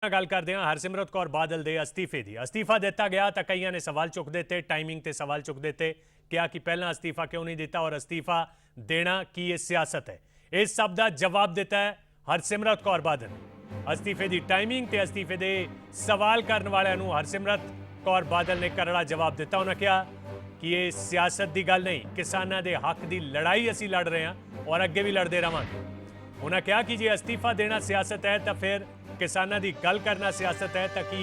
गल करते हैं हरसिमरत कौर बादल के अस्तीफे की। अस्तीफा दिता गया तो कई ने सवाल चुक दिते, टाइमिंग से सवाल चुक दिते, क्या कि पहला अस्तीफा क्यों नहीं दिता और अस्तीफा देना की ये सियासत है। इस सब का जवाब दिता है हरसिमरत कौर बादल। अस्तीफे की टाइमिंग ते अस्तीफे के सवाल करने वालों हरसिमरत कौर बादल ने करड़ा जवाब दिता। उन्हें कहा कि ये सियासत की गल नहीं, किसानों के हक की लड़ाई असी लड़ रहे हैं और अगे भी लड़ते रहेंगे। उन्हें कहा कि जो अस्तीफा देना सियासत है तो फिर किसानों की गल करना सियासत है, ताकि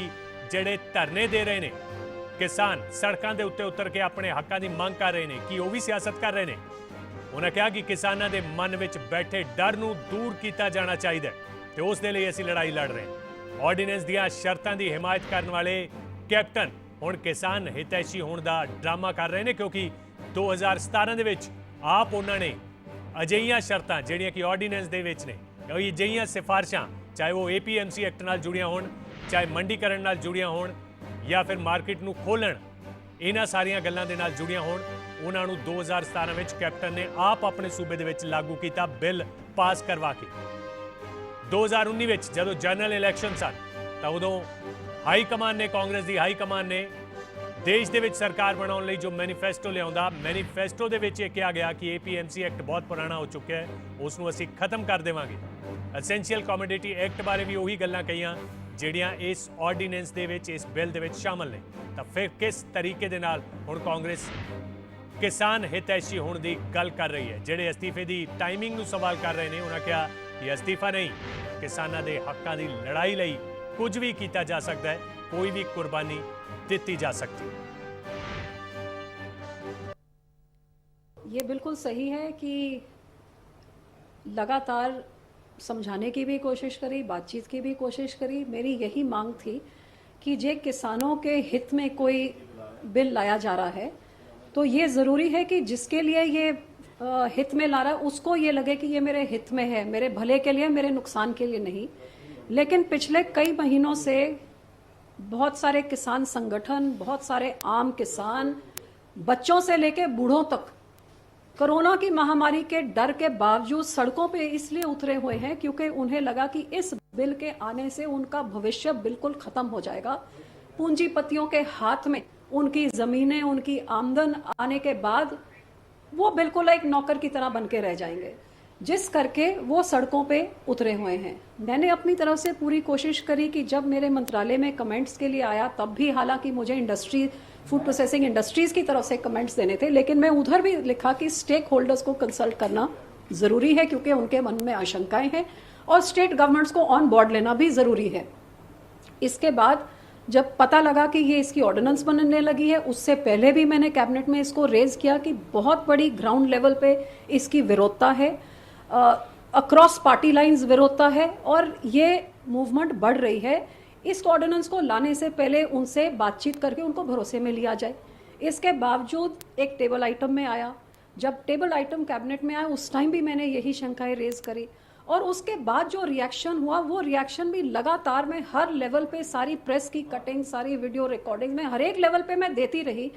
जेडे धरने दे रहे हैं किसान सड़कों के उत्ते उतर के अपने हकों की मांग कर रहे हैं कि वह भी सियासत कर रहे हैं। उन्हें कहा कि किसानों के मन में बैठे डर को दूर किया जाना चाहिए तो उस दे लिए असी लड़ाई लड़ रहे हैं। ऑर्डीनेंस दी शर्तों की हिमायत करने वाले कैप्टन हुण किसान हितैषी होने का ड्रामा कर रहे हैं, क्योंकि 2017 के आप उन्होंने अजिहियां शर्तां जिहड़ियां कि ऑर्डीनेंस दे विच ने, अजिहियां सिफारिशां चाहे वो APMC एक्ट नाल जुड़ियां होण, चाहे मंडीकरण नाल जुड़ियां होण या फिर मार्केट नूं खोलण, इन्हां सारियां गल्लां दे नाल जुड़ियां होण, उन्हां नूं 2017 विच कैप्टन ने आप अपने सूबे दे विच लागू कीता, बिल पास करवा के। 2019 विच जदों जनरल इलैक्शन सन तां उदों हाई कमान ने, कांग्रेस की हाई कमान ने देश दे विच सरकार बनाउण लई जो मैनीफेस्टो लिआउंदा, मैनीफेस्टो दे विच कहा गया कि APMC एक्ट बहुत पुराना हो चुका है, उसनूं असीं खत्म कर देवांगे। एसेंशियल कमोडिटी एक्ट बारे भी उही गल्लां कहियां जिहड़ियां इस ऑर्डीनेंस दे विच, इस बिल दे विच शामिल ने। तां फिर किस तरीके दे नाल हुण कांग्रेस किसान हितैषी होने की गल कर रही है। जिहड़े अस्तीफे की टाइमिंग नूं सवाल कर रहे हैं, उन्होंने कहा कि अस्तीफा नहीं, किसानों के हकों की लड़ाई लई कुछ भी किया जा सकता है, कोई भी कुर्बानी दी जा सकती है। ये बिल्कुल सही है कि लगातार समझाने की भी कोशिश करी, बातचीत की भी कोशिश करी। मेरी यही मांग थी कि जे किसानों के हित में कोई बिल लाया जा रहा है तो ये ज़रूरी है कि जिसके लिए ये हित में ला रहा है उसको ये लगे कि ये मेरे हित में है, मेरे भले के लिए, मेरे नुकसान के लिए नहीं। लेकिन पिछले कई महीनों से बहुत सारे किसान संगठन, बहुत सारे आम किसान, बच्चों से लेकर बूढ़ों तक कोरोना की महामारी के डर के बावजूद सड़कों पे इसलिए उतरे हुए हैं क्योंकि उन्हें लगा कि इस बिल के आने से उनका भविष्य बिल्कुल खत्म हो जाएगा। पूंजीपतियों के हाथ में उनकी जमीनें, उनकी आमदन आने के बाद वो बिल्कुल एक नौकर की तरह बन के रह जाएंगे, जिस करके वो सड़कों पे उतरे हुए हैं। मैंने अपनी तरफ से पूरी कोशिश करी कि जब मेरे मंत्रालय में कमेंट्स के लिए आया तब भी हालांकि मुझे इंडस्ट्री, फूड प्रोसेसिंग इंडस्ट्रीज की तरफ से कमेंट्स देने थे, लेकिन मैं उधर भी लिखा कि स्टेक होल्डर्स को कंसल्ट करना ज़रूरी है क्योंकि उनके मन में आशंकाएं हैं और स्टेट गवर्नमेंट्स को ऑन बोर्ड लेना भी ज़रूरी है। इसके बाद जब पता लगा कि ये इसकी ऑर्डिनेंस बनने लगी है, उससे पहले भी मैंने कैबिनेट में इसको रेज किया कि बहुत बड़ी ग्राउंड लेवल पे इसकी विरोधता है, अक्रॉस पार्टी लाइंस विरोधता है और ये मूवमेंट बढ़ रही है। इस ऑर्डिनेंस को लाने से पहले उनसे बातचीत करके उनको भरोसे में लिया जाए। इसके बावजूद एक टेबल आइटम में आया, जब टेबल आइटम कैबिनेट में आया उस टाइम भी मैंने यही शंकाएं रेज करी और उसके बाद जो रिएक्शन हुआ वो रिएक्शन भी लगातार मैं हर लेवल पे, सारी प्रेस की कटिंग, सारी वीडियो रिकॉर्डिंग में हर एक लेवल पे मैं देती रही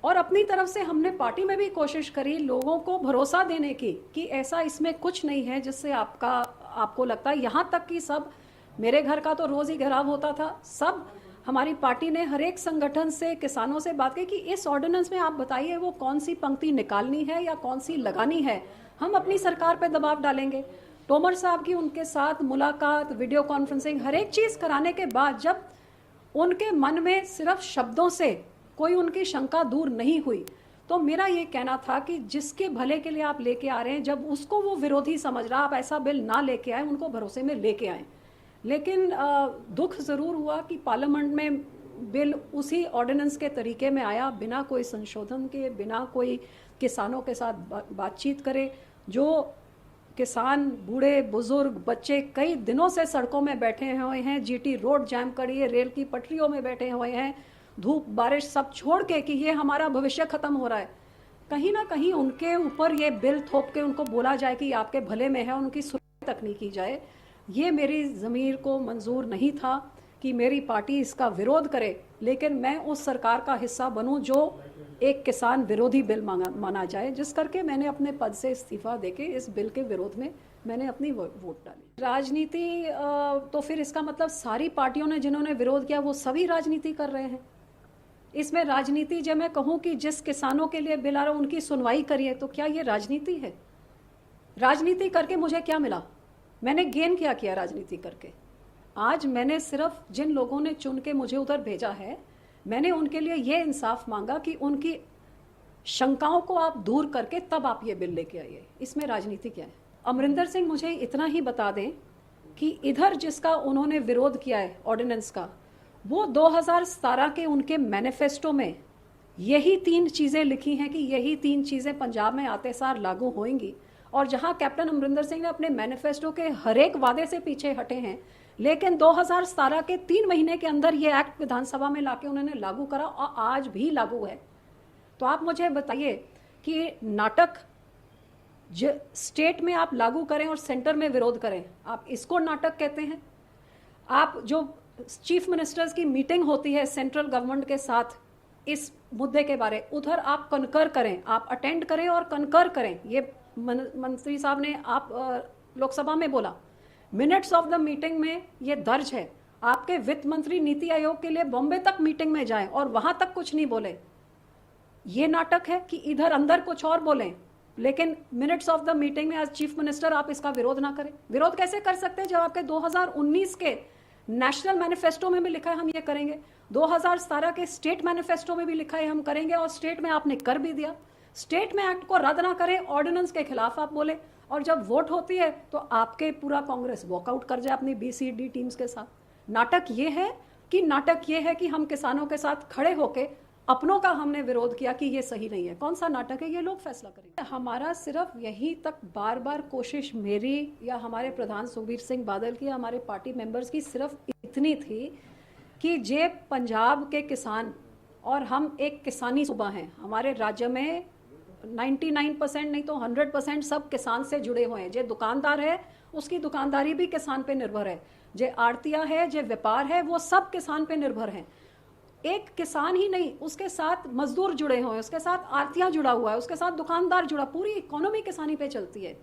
और अपनी तरफ से हमने पार्टी में भी कोशिश करी लोगों को भरोसा देने की कि ऐसा इसमें कुछ नहीं है जिससे आपको लगता है। यहाँ तक कि सब, मेरे घर का तो रोज ही घेराव होता था, सब हमारी पार्टी ने हर एक संगठन से, किसानों से बात की कि इस ऑर्डिनेंस में आप बताइए वो कौन सी पंक्ति निकालनी है या कौन सी लगानी है, हम अपनी सरकार पे दबाव डालेंगे। तोमर साहब की उनके साथ मुलाकात, वीडियो कॉन्फ्रेंसिंग, हर एक चीज कराने के बाद जब उनके मन में सिर्फ शब्दों से कोई उनकी शंका दूर नहीं हुई तो मेरा ये कहना था कि जिसके भले के लिए आप लेके आ रहे हैं, जब उसको वो विरोधी समझ रहा, आप ऐसा बिल ना लेके आए, उनको भरोसे में लेके आए। लेकिन दुख ज़रूर हुआ कि पार्लियामेंट में बिल उसी ऑर्डिनेंस के तरीके में आया, बिना कोई संशोधन के, बिना कोई किसानों के साथ बातचीत करे। जो किसान, बूढ़े बुजुर्ग, बच्चे कई दिनों से सड़कों में बैठे हुए हैं, GT रोड जैम करी है, रेल की पटरियों में बैठे हुए हैं, धूप बारिश सब छोड़ के कि ये हमारा भविष्य खत्म हो रहा है, कहीं ना कहीं उनके ऊपर ये बिल थोप के उनको बोला जाए कि आपके भले में है, उनकी सुरक्षा तक नहीं की जाए। ये मेरी ज़मीर को मंजूर नहीं था कि मेरी पार्टी इसका विरोध करे, लेकिन मैं उस सरकार का हिस्सा बनूं जो एक किसान विरोधी बिल माना जाए, जिस करके मैंने अपने पद से इस्तीफा देके इस बिल के विरोध में मैंने अपनी वोट डाली। राजनीति तो फिर इसका मतलब सारी पार्टियों ने जिन्होंने विरोध किया वो सभी राजनीति कर रहे हैं। इसमें राजनीति जब मैं कहूँ कि जिस किसानों के लिए बिल आ रहा है उनकी सुनवाई करिए, तो क्या ये राजनीति है? राजनीति करके मुझे क्या मिला? मैंने गेन क्या किया राजनीति करके? आज मैंने सिर्फ जिन लोगों ने चुन के मुझे उधर भेजा है, मैंने उनके लिए ये इंसाफ मांगा कि उनकी शंकाओं को आप दूर करके तब आप ये बिल लेके आइए। इसमें राजनीति क्या है? अमरिंदर सिंह मुझे इतना ही बता दें कि इधर जिसका उन्होंने विरोध किया है ऑर्डिनेंस का, वो 2017 के उनके मैनिफेस्टो में यही 3 चीज़ें लिखी हैं कि यही 3 चीज़ें पंजाब में आते सार लागू होंगी। और जहां कैप्टन अमरिंदर सिंह ने अपने मैनिफेस्टो के हर एक वादे से पीछे हटे हैं, लेकिन 2017 के 3 महीने के अंदर ये एक्ट विधानसभा में लाके उन्होंने लागू करा और आज भी लागू है। तो आप मुझे बताइए कि नाटक स्टेट में आप लागू करें और सेंटर में विरोध करें, आप इसको नाटक कहते हैं? आप जो चीफ मिनिस्टर्स की मीटिंग होती है सेंट्रल गवर्नमेंट के साथ इस मुद्दे के बारे, उधर आप कनकर करें, आप अटेंड करें और कनकर करें। ये मंत्री साहब ने आप लोकसभा में बोला, मिनट्स ऑफ द मीटिंग में ये दर्ज है। आपके वित्त मंत्री नीति आयोग के लिए बॉम्बे तक मीटिंग में जाएं और वहां तक कुछ नहीं बोले। ये नाटक है कि इधर अंदर कुछ और बोलें, लेकिन मिनट्स ऑफ द मीटिंग में एज चीफ मिनिस्टर आप इसका विरोध ना करें। विरोध कैसे कर सकते हैं जब आपके 2019 के नेशनल मैनिफेस्टो में भी लिखा है हम ये करेंगे, 2017 के स्टेट मैनिफेस्टो में भी लिखा है हम करेंगे, और स्टेट में आपने कर भी दिया। स्टेट में एक्ट को रद्द ना करें, ऑर्डिनेंस के खिलाफ आप बोले, और जब वोट होती है तो आपके पूरा कांग्रेस वॉकआउट कर जाए अपनी BCD टीम्स के साथ। नाटक ये है कि हम किसानों के साथ खड़े होके अपनों का हमने विरोध किया कि ये सही नहीं है। कौन सा नाटक है, ये लोग फैसला करेंगे। हमारा सिर्फ यहीं तक बार बार कोशिश, मेरी या हमारे प्रधान सुखबीर सिंह बादल की, हमारे पार्टी मेंबर्स की सिर्फ इतनी थी कि जे पंजाब के किसान, और हम एक किसानी सूबा हैं, हमारे राज्य में 99% नहीं तो 100% सब किसान से जुड़े हुए हैं। जे दुकानदार है उसकी दुकानदारी भी किसान पे निर्भर है, जे आड़तिया है, जे व्यापार है, वो सब किसान पे निर्भर हैं। एक किसान ही नहीं, उसके साथ मजदूर जुड़े हुए हैं, उसके साथ आड़तिया जुड़ा हुआ है, उसके साथ दुकानदार जुड़ा, पूरी इकोनॉमी किसानी पे चलती है।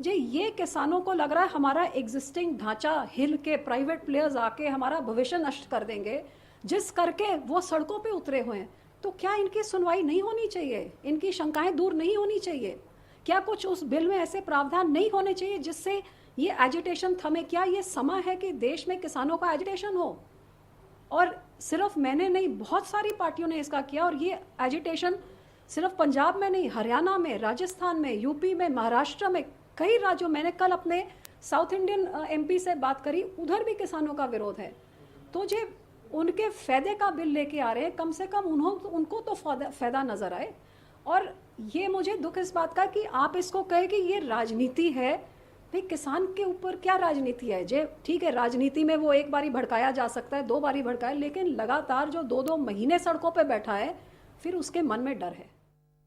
जे ये किसानों को लग रहा है हमारा एग्जिस्टिंग ढांचा हिल के प्राइवेट प्लेयर्स आके हमारा भविष्य नष्ट कर देंगे, जिस करके वो सड़कों पे उतरे हुए हैं, तो क्या इनकी सुनवाई नहीं होनी चाहिए? इनकी शंकाएं दूर नहीं होनी चाहिए? क्या कुछ उस बिल में ऐसे प्रावधान नहीं होने चाहिए जिससे ये एजिटेशन थमे? क्या ये समय है कि देश में किसानों का एजिटेशन हो? और सिर्फ मैंने नहीं, बहुत सारी पार्टियों ने इसका किया, और ये एजिटेशन सिर्फ पंजाब में नहीं, हरियाणा में, राजस्थान में, यूपी में, महाराष्ट्र में, कई राज्यों। मैंने कल अपने साउथ इंडियन MP से बात करी, उधर भी किसानों का विरोध है। तो जो उनके फायदे का बिल लेके आ रहे हैं, कम से कम उनको तो फायदा नजर आए। और ये मुझे दुख इस बात का कि आप इसको कहे कि ये राजनीति है। भाई किसान के ऊपर क्या राजनीति है? जे ठीक है, राजनीति में वो एक बारी भड़काया जा सकता है, 2 बारी भड़काए, लेकिन लगातार जो 2-2 महीने सड़कों पे बैठा है, फिर उसके मन में डर है।